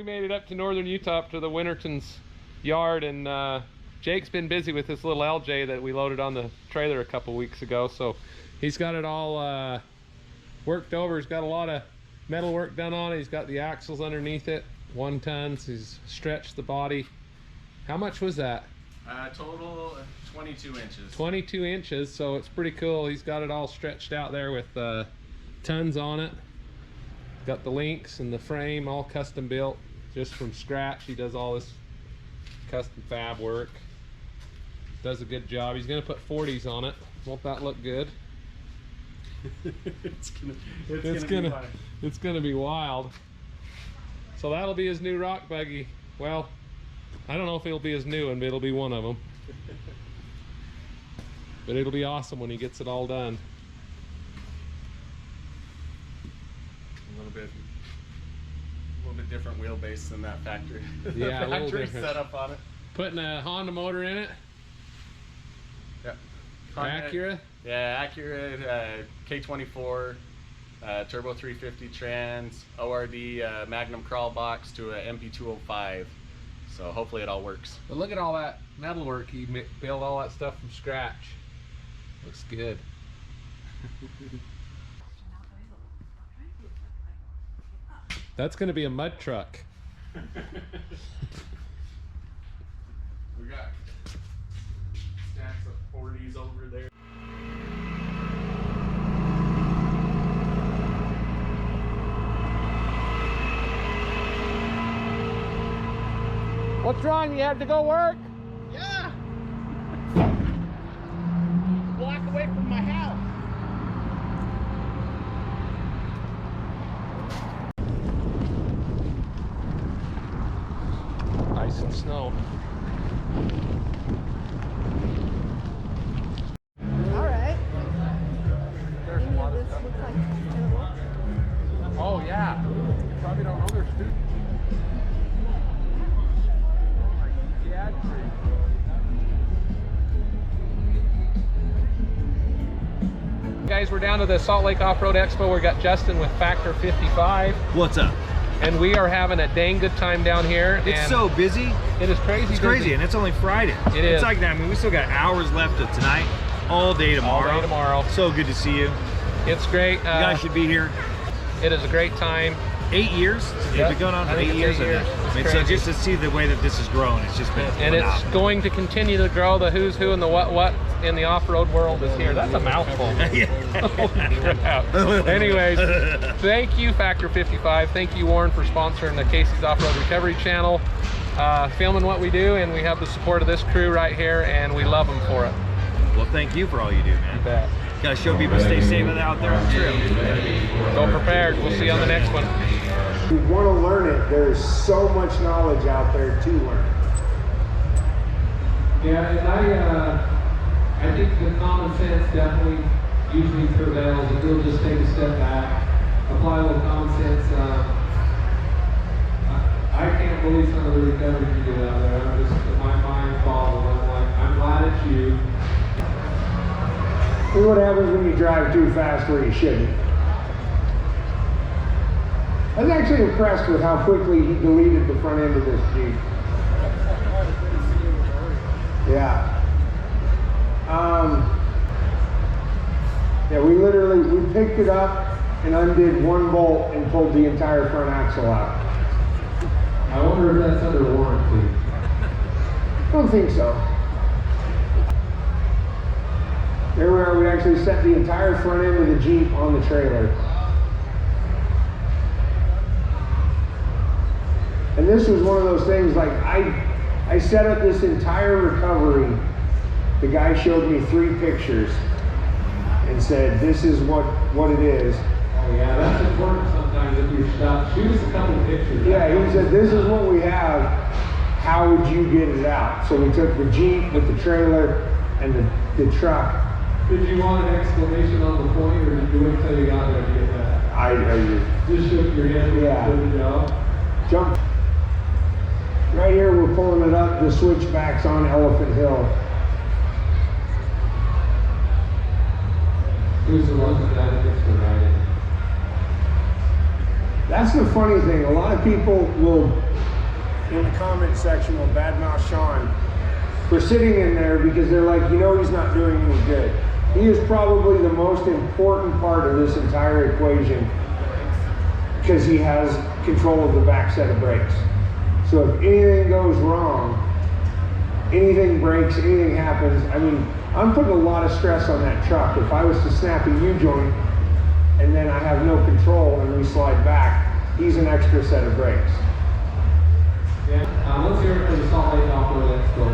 made it up to northern Utah, up to the Winterton's yard, and Jake's been busy with this little LJ that we loaded on the trailer a couple weeks ago. So he's got it all worked over. He's got a lot of metal work done on it. He's got the axles underneath it, 1 ton. So he's stretched the body. How much was that? Total 22 inches. 22 inches, so it's pretty cool. He's got it all stretched out there with tons on it. Got the links and the frame all custom built just from scratch. He does all this custom fab work. Does a good job. He's gonna put 40s on it. Won't that look good? It's gonna be wild. So that'll be his new rock buggy. Well, I don't know if it'll be his new one, but it'll be one of them. But it'll be awesome when he gets it all done. A little bit different wheelbase than that factory. Yeah, factory setup on it. Putting a Honda motor in it. Yep. Acura. Yeah, Acura K24 turbo 350 trans, ORD Magnum crawl box to a MP205. So hopefully it all works. But look at all that metal work. He built all that stuff from scratch. Looks good. That's going to be a mud truck. We got stacks of 40s over there. What's wrong? You have to go work? Yeah. Block away from my house. Ice and snow. All right. There's a lot of stuff. Oh yeah. You probably don't know there's food. Guys, we're down to the Salt Lake Off-Road Expo. We got Justin with Factor 55. What's up? And we are having a dang good time down here. It's so busy. It is crazy. It's crazy, and it's only Friday. It is. It's like that. I mean, we still got hours left of tonight, all day tomorrow. All day tomorrow. So good to see you. It's great. You guys should be here. It is a great time. 8 years? Yep. It's been going on for 8 years. I mean, so just to see the way that this has grown, it's just been And phenomenal. it's going to continue to grow. The who's who and the what in the off-road world is here. That's a mouthful. Holy crap. Anyways, thank you Factor 55. Thank you Warren for sponsoring the Casey's Off-Road Recovery channel, filming what we do, and we have the support of this crew right here, and we love them for it. Well, thank you for all you do, man. You bet. Gotta show people to stay safe out there on the trail. Go prepared. We'll see you on the next one. If you want to learn it, there's so much knowledge out there to learn. Yeah, and I think the common sense definitely usually prevails. If you'll just take a step back, apply a little common sense. I can't believe some of the recovery you do out there. I'm just, my mind falls. I'm like, I'm glad it's you. See what happens when you drive too fast where you shouldn't. I was actually impressed with how quickly he deleted the front end of this Jeep. Yeah. Yeah, we picked it up and undid one bolt and pulled the entire front axle out. I wonder if that's under warranty. I don't think so. There we are, we actually set the entire front end of the Jeep on the trailer. And this was one of those things, like I set up this entire recovery. The guy showed me 3 pictures and said, this is what it is. Oh yeah, that's important sometimes if you're stuck. Shoot us a couple of pictures. Yeah, he said, this is what we have. How would you get it out? So we took the Jeep with the trailer and the truck. Did you want an exclamation on the point, or did you wait till you got there to get that? I just shook your head. Yeah. Good job. Jump. Right here, we're pulling it up the switchbacks on Elephant Hill. Who's the one that it's the riding? That's the funny thing. A lot of people will, in the comment section, will badmouth Sean for sitting in there because they're like, you know, he's not doing any good. He is probably the most important part of this entire equation because he has control of the back set of brakes. So if anything goes wrong, anything breaks, anything happens, I mean, I'm putting a lot of stress on that truck. If I was to snap a U-joint and then I have no control and we slide back, he's an extra set of brakes. Yeah, let's hear it for the Salt Lake Off-Road Expo.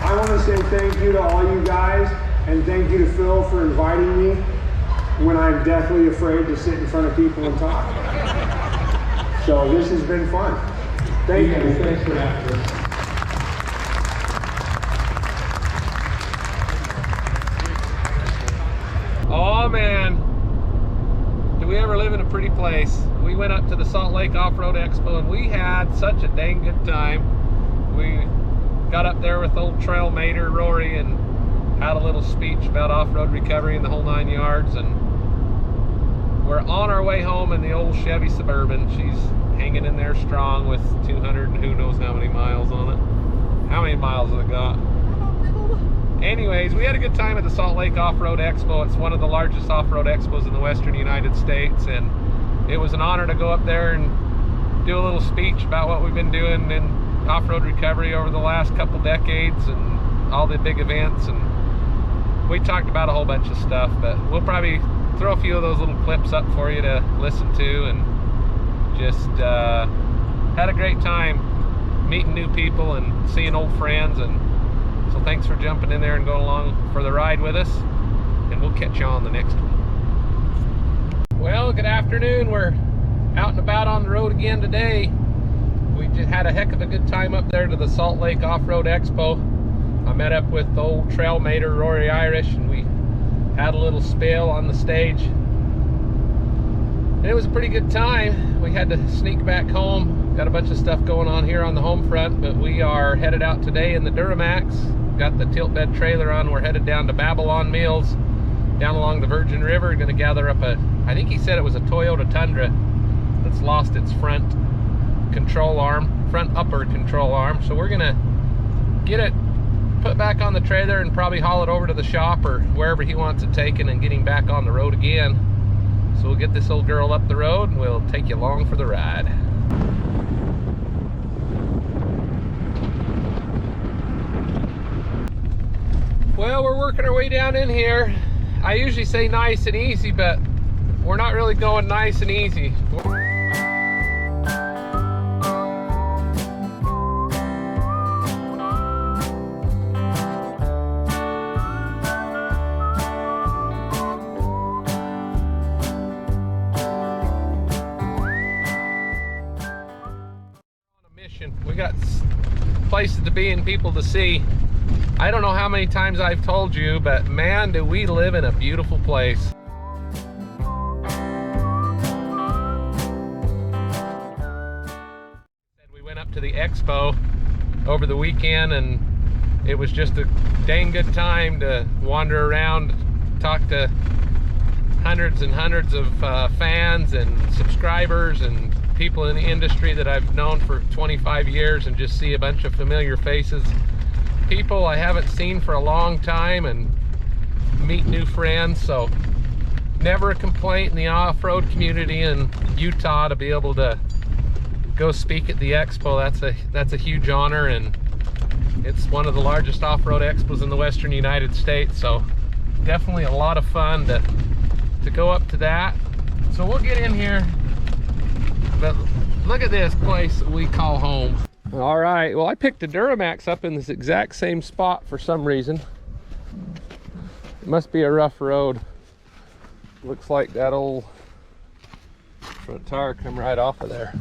I want to say thank you to all you guys, and thank you to Phil for inviting me when I'm deathly afraid to sit in front of people and talk. So this has been fun. Thank you. Thanks for having us. Oh man, do we ever live in a pretty place? We went up to the Salt Lake Off-Road Expo and we had such a dang good time. We got up there with old trail mater Rory and had a little speech about off-road recovery and the whole 9 yards, and we're on our way home in the old Chevy Suburban. She's hanging in there strong with 200 and who knows how many miles on it. How many miles has it got? Anyways, we had a good time at the Salt Lake Off-Road Expo. It's one of the largest off-road expos in the western United States, and it was an honor to go up there and do a little speech about what we've been doing in off-road recovery over the last couple decades and all the big events. And we talked about a whole bunch of stuff, but we'll probably throw a few of those little clips up for you to listen to, and just had a great time meeting new people and seeing old friends. And so thanks for jumping in there and going along for the ride with us, and we'll catch you on the next one. Well, good afternoon. We're out and about on the road again today. We just had a heck of a good time up there to the Salt Lake Off-Road Expo. I met up with the old trail mater Rory Irish, and we had a little spill on the stage. And it was a pretty good time. We had to sneak back home. Got a bunch of stuff going on here on the home front, but we are headed out today in the Duramax. Got the tilt bed trailer on. We're headed down to Babylon Mills, down along the Virgin River. Going to gather up I think he said it was a Toyota Tundra that's lost its front control arm, front upper control arm. So we're gonna get it put back on the trailer and probably haul it over to the shop or wherever he wants it taken and getting back on the road again. So we'll get this old girl up the road and we'll take you along for the ride. Well, we're working our way down in here. I usually say nice and easy, but we're not really going nice and easy. We got places to be and people to see. I don't know how many times I've told you, but man, do we live in a beautiful place. We went up to the Expo over the weekend, and it was just a dang good time to wander around, talk to hundreds and hundreds of fans and subscribers and people in the industry that I've known for 25 years, and just see a bunch of familiar faces, people I haven't seen for a long time, and meet new friends. So never a complaint in the off-road community in Utah to be able to go speak at the Expo. That's a huge honor, and it's one of the largest off-road expos in the western United States. So definitely a lot of fun to go up to that. So we'll get in here. But look at this place that we call home. All right, well, I picked the Duramax up in this exact same spot for some reason. It must be a rough road. Looks like that old front tire come right off of there.